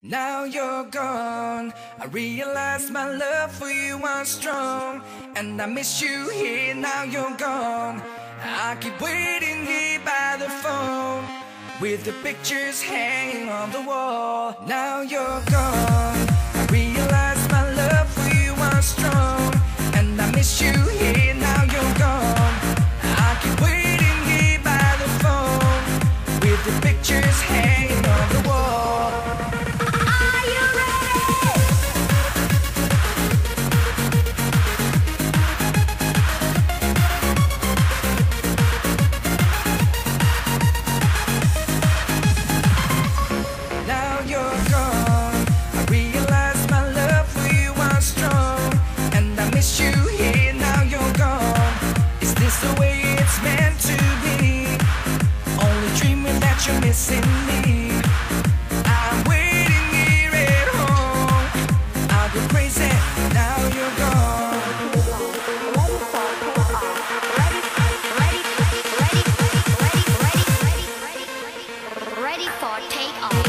Now you're gone, I realize my love for you was strong, and I miss you here. Now you're gone, I keep waiting here by the phone, with the pictures hanging on the wall. Now you're gone, I realize my love for you was strong, and I miss you here. Now you're gone, I keep waiting here by the phone, with the pictures hanging on the wall. You're missing me. I'm waiting here at home. I'll go crazy now you're gone. Ready for takeoff.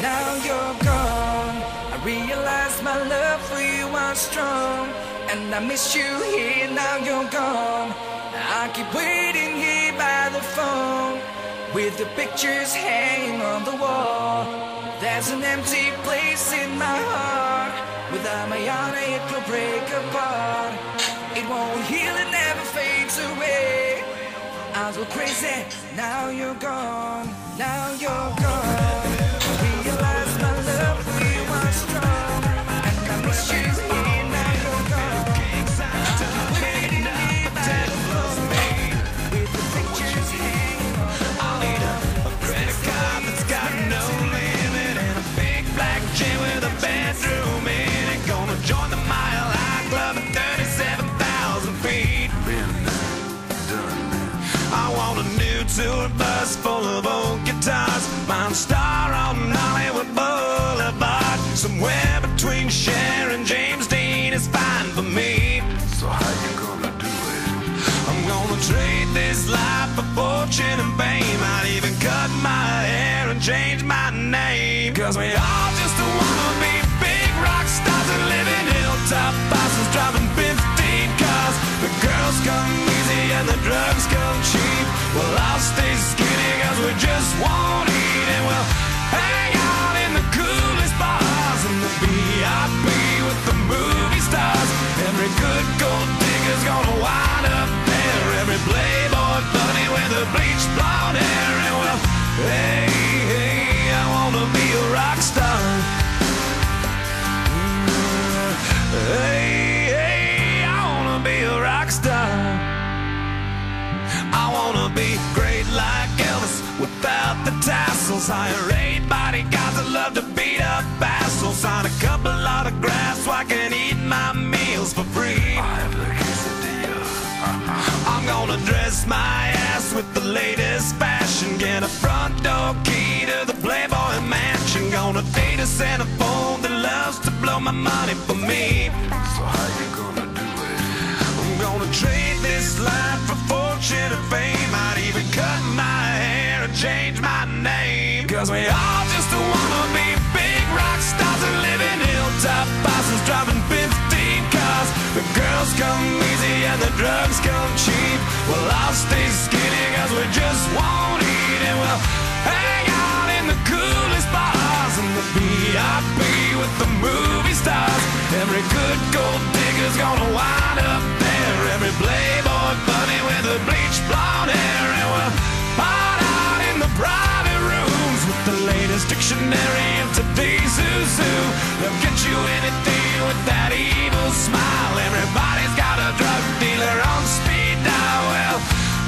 Now you're gone, I realize my love for you was strong, and I miss you here. Now you're gone, I keep waiting here by the phone, with the pictures hanging on the wall. There's an empty place in my heart, without my honor it will break apart. It won't heal, it never fades away. I'll go crazy, now you're gone, now you're gone. Realize my love for you was strong, and I miss you here. Now you're gone, I'm waiting here by the phone, with the pictures hanging on the wall. I'll need a credit card that's got no limit, and a big black gym with a bedroom in it. Gonna join the Mile High Club at 37,000 feet. I want a new tour bus full of old guitars, Mount Star on Hollywood Boulevard. Somewhere between Cher and James Dean is fine for me. So how you gonna do it? I'm gonna trade this life for fortune and fame. I'd even cut my hair and change my name, 'cause we all just wanna be big rock stars and live in hilltop houses, driving 15 cars. The girls come easy and the drugs come cheap. Well, I'll stay skinny 'cause we just won't eat, and we'll hang out in the coolest bars in the VIP with the movie stars. Every good gold digger's gonna wind up there, every playboy bunny with the bleached blonde hair. And well, hey, hey, I wanna be a rock star. Hey, hey, I wanna be a rock star. I wanna be great like Elvis without the tassels. Hire 8 bodyguards that love to beat up assholes. Sign a couple autographs so I can eat my meals for free. I have the quesadilla. I'm gonna dress my ass with the latest fashion, get a front door key to the Playboy Mansion. Gonna date a Santa phone that loves to blow my money for me. So how you gonna do it? I'm gonna trade this life for fortune and fame. I'd even cut my hair and change my name, 'cause we all just wanna be big rock stars and live in hilltop houses, driving 15 cars. The girls come easy and the drugs come cheap. Well, I'll stay skinny 'cause we just won't eat, and we'll hang out in the coolest bars in the VIP with the movie stars. Every good gold digger's gonna wind up there, every playboy bunny with a bleached blonde hair. And we'll hide out in the private rooms with the latest dictionary of today's who's who. They'll get you anything with that evil smile. Everybody's got a drug dealer on speed dial. Well,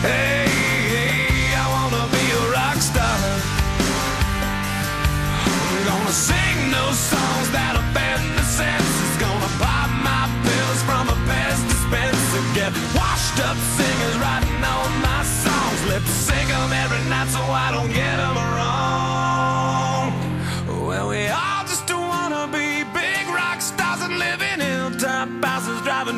hey, hey, I wanna be a rock star. I'm gonna sing those songs that offend the senses. Gonna pop my pills from a Pez dispenser. Get washed up singers writing all my songs. Lip sync 'em every night so I don't get 'em wrong. Well, we all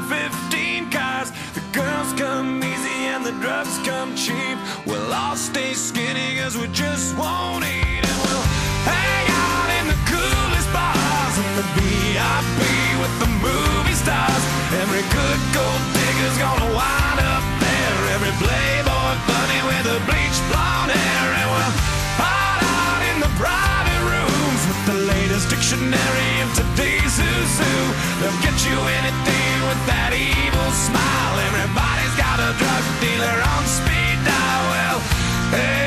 15 cars. The girls come easy and the drugs come cheap. We'll all stay skinny cause we just won't eat. And we'll hang out in the coolest bars in the VIP with the movie stars. Every good gold digger's gonna wind up there. Every playboy bunny with a bleached blonde hair. And we'll hide out in the private rooms with the latest dictionary of today's who's who. They'll get you anything with that evil smile. Everybody's got a drug dealer on speed dial. Well, hey.